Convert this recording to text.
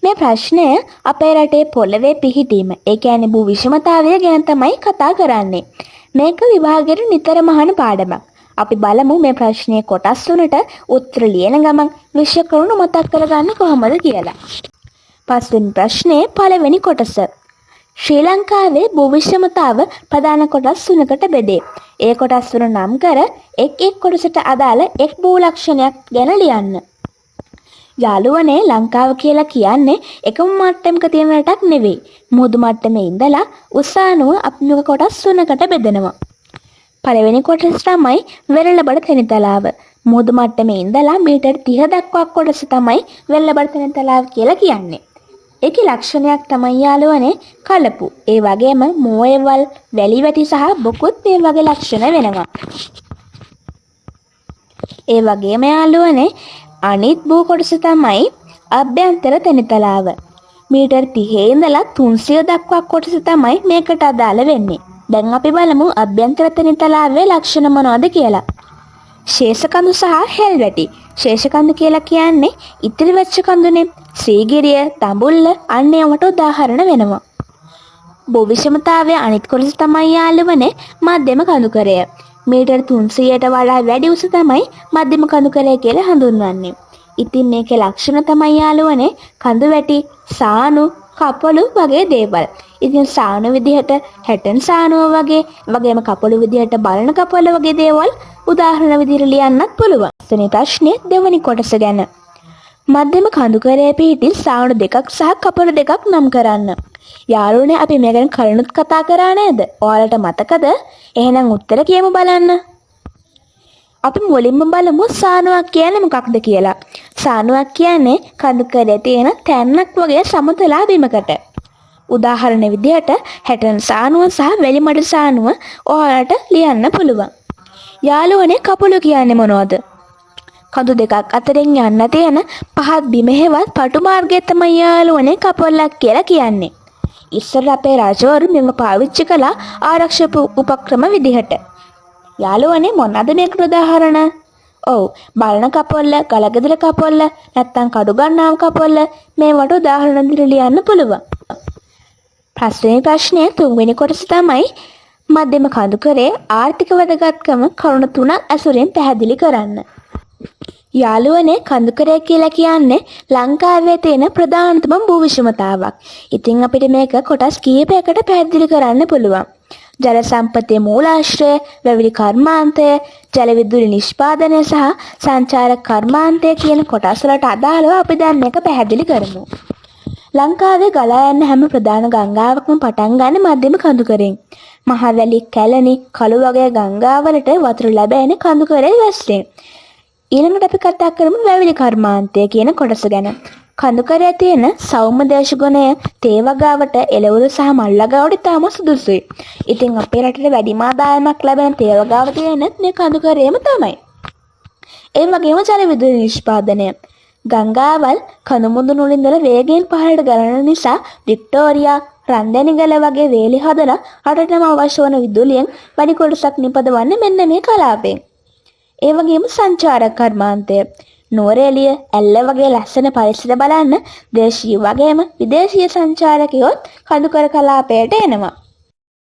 මේ ප්‍රශ්නය අපේ රටේ පොළවේ පිහිටීම, ඒ කියන්නේ භූ විෂමතාවය ගැන තමයි කතා කරන්නේ. මේක විභාගයට නිතරම අහන පාඩමක්. අපි බලමු මේ ප්‍රශ්නයේ කොටස් තුනට උත්තර ලියන ගමන් විෂය කරුණු මතක් කරගන්න කොහොමද කියලා. පස්වෙනි ප්‍රශ්නයේ පළවෙනි කොටස. ශ්‍රී ලංකාවේ භූ විෂමතාව ප්‍රධාන කොටස් තුනකට බෙදේ. ඒ කොටස් තුන නම් කර එක් කොටසට අදාළ එක් භූ ලක්ෂණයක් ගැන ලියන්න. යාළුවනේ, ලංකාව කියලා කියන්නේ එකම මට්ටමක තියෙන රටක් නෙවෙයි. මුහුදු මට්ටමේ ඉඳලා උසානුව අභිමුඛ කොටස් තුනකට බෙදෙනවා. පළවෙනි කොටස තමයි වෙරළබඩ තෙනිතලාව. මුහුදු මට්ටමේ ඉඳලා මීටර් 30 දක්වා කොටස තමයි වෙරළබඩ තෙනිතලාව කියලා කියන්නේ. ඒකේ ලක්ෂණයක් තමයි යාළුවනේ කලපු. ඒ වගේම මෝයවල්, වැලි වැටි සහ බොකුත් මේ වගේ ලක්ෂණ වෙනවා. ඒ වගේම යාළුවනේ අනිත් භූ කොටස තමයි අභ්‍යන්තර තෙනිතලාව. මීටර් 30 ඉඳලා 300 දක්වා කොටස තමයි මේකට අදාළ වෙන්නේ. දැන් අපි බලමු අභ්‍යන්තර තෙනිතලාවේ ලක්ෂණ මොනවද කියලා. ශේෂකඳු සහ හෙල්වැටි. ශේෂකඳු කියලා කියන්නේ ඉතිරි වෙච්ච කඳුනේ. ශ්‍රීගිරිය, දඹුල්ල අන්න ඒවට උදාහරණ වෙනවා. භූ විෂමතාවයේ අනිත් කොටස තමයි යාළුවනේ මධ්‍යම කඳුකරය. මීටර් 300ට වඩා වැඩි උස තමයි මධ්‍යම කඳුකරය කියලා හඳුන්වන්නේ. ඉතින් මේකේ ලක්ෂණ තමයි යාළුවනේ කඳු වැටි, සානු, කපළු වගේ දේවල්. ඉතින් සානු විදිහට හැටන් සානුව වගේම කපළු විදිහට බලන කපළ වගේ දේවල් උදාහරණ විදිහට ලියන්නත් පුළුවන්. එතන ප්‍රශ්නේ දෙවනි කොටස ගැන. මධ්‍යම කඳුකරයේ පිහිටි සානු දෙකක් සහ කපළු දෙකක් නම් කරන්න. යාළුවනේ, අපි මේ ගැන කලිනුත් කතා කරා නේද? ඔයාලට මතකද? එහෙනම් උත්තර කියමු බලන්න. අපි මුලින්ම බලමු සානුවක් කියන්නේ මොකක්ද කියලා. සානුවක් කියන්නේ කඳුකරයේ තියෙන තැන්නක් වගේ සමතලා බිමකට. උදාහරණ විදිහට හැටන් සානුව සහ වැලිමඩ සානුව ඔයාලට ලියන්න පුළුවන්. යාළුවනේ, කපළු කියන්නේ මොනවද? කඳු දෙකක් අතරින් යන්න තියෙන පහත් බිම හේවත් පටු මාර්ගය තමයි යාළුවනේ කපොල්ලක් කියලා කියන්නේ. ඉස්සර අපේ රජවරු මෙම පාවිච්චි කළා ආරක්ෂක උපක්‍රම විදිහට. යාළුවනේ, මොනවාද මේකට උදාහරණ? ඔව්, බලන කපොල්ල, ගලගෙදර කපොල්ල, නැත්නම් කඩු ගන්නාව කපොල්ල මේවට උදාහරණ දිහා ලියන්න පුළුවන්. පස්වෙනි ප්‍රශ්නයේ තුන්වෙනි කොටස තමයි මධ්‍යම කඳුකරයේ ආර්ථික වැදගත්කම කරුණු තුනක් ඇසුරෙන් පැහැදිලි කරන්න. යාළුවනේ, කඳුකරය කියලා කියන්නේ ලංකාවේ තියෙන ප්‍රධානතම භූ විෂමතාවක්. ඉතින් අපිට මේක කොටස් කීපයකට පැහැදිලි කරන්න පුළුවන්. ජල සම්පතේ මූලාශ්‍රය, වැවිලි කර්මාන්තය, ජල විදුලි නිෂ්පාදනය සහ සංචාරක කර්මාන්තය කියන කොටස් වලට අදාළව අපි දැන් මේක පැහැදිලි කරමු. ලංකාවේ ගලා යන හැම ප්‍රධාන ගංගාවකම පටන් ගන්න මධ්‍යම කඳුකරෙන්. මහවැලි, කැලණි, කළු වගේ ගංගාවලට වතුර ලැබෙන කඳුකරේ වැස්සෙන්. ඊළඟට අපි කතා කරමු වැවිලි කර්මාන්තය කියන කොටස ගැන. කඳුකරයේ තියෙන සෞම්‍ය දේශගුණය තේ වගාවට, එළවලු සහ මල් වගාවට ඉතාම සුදුසුයි. ඉතින් අපේ රටේ වැඩිම ආදායමක් ලැබෙන තේ වගාව තියෙන මේ කඳුකරයේම තමයි. ඒ වගේම ජල විදුලි නිෂ්පාදනය. ගංගාවල් කඳු මුදුන වලින්දලා වේගයෙන් පහළට ගලන නිසා වික්ටෝරියා, රන්දැනිගල වගේ වේලි හදලා රටටම අවශ්‍ය වන විදුලියෙන් වැඩි කොටසක් නිපදවන්නේ මෙන්න මේ කලාපයෙන්. ඒ වගේම සංචාරක කර්මාන්තය. නුවරඑළිය, ඇල්ල වගේ ලස්සන පරිසර බලන්න දේශීය වගේම විදේශීය සංචාරකයෝත් කඳුකර කලාපයට එනවා.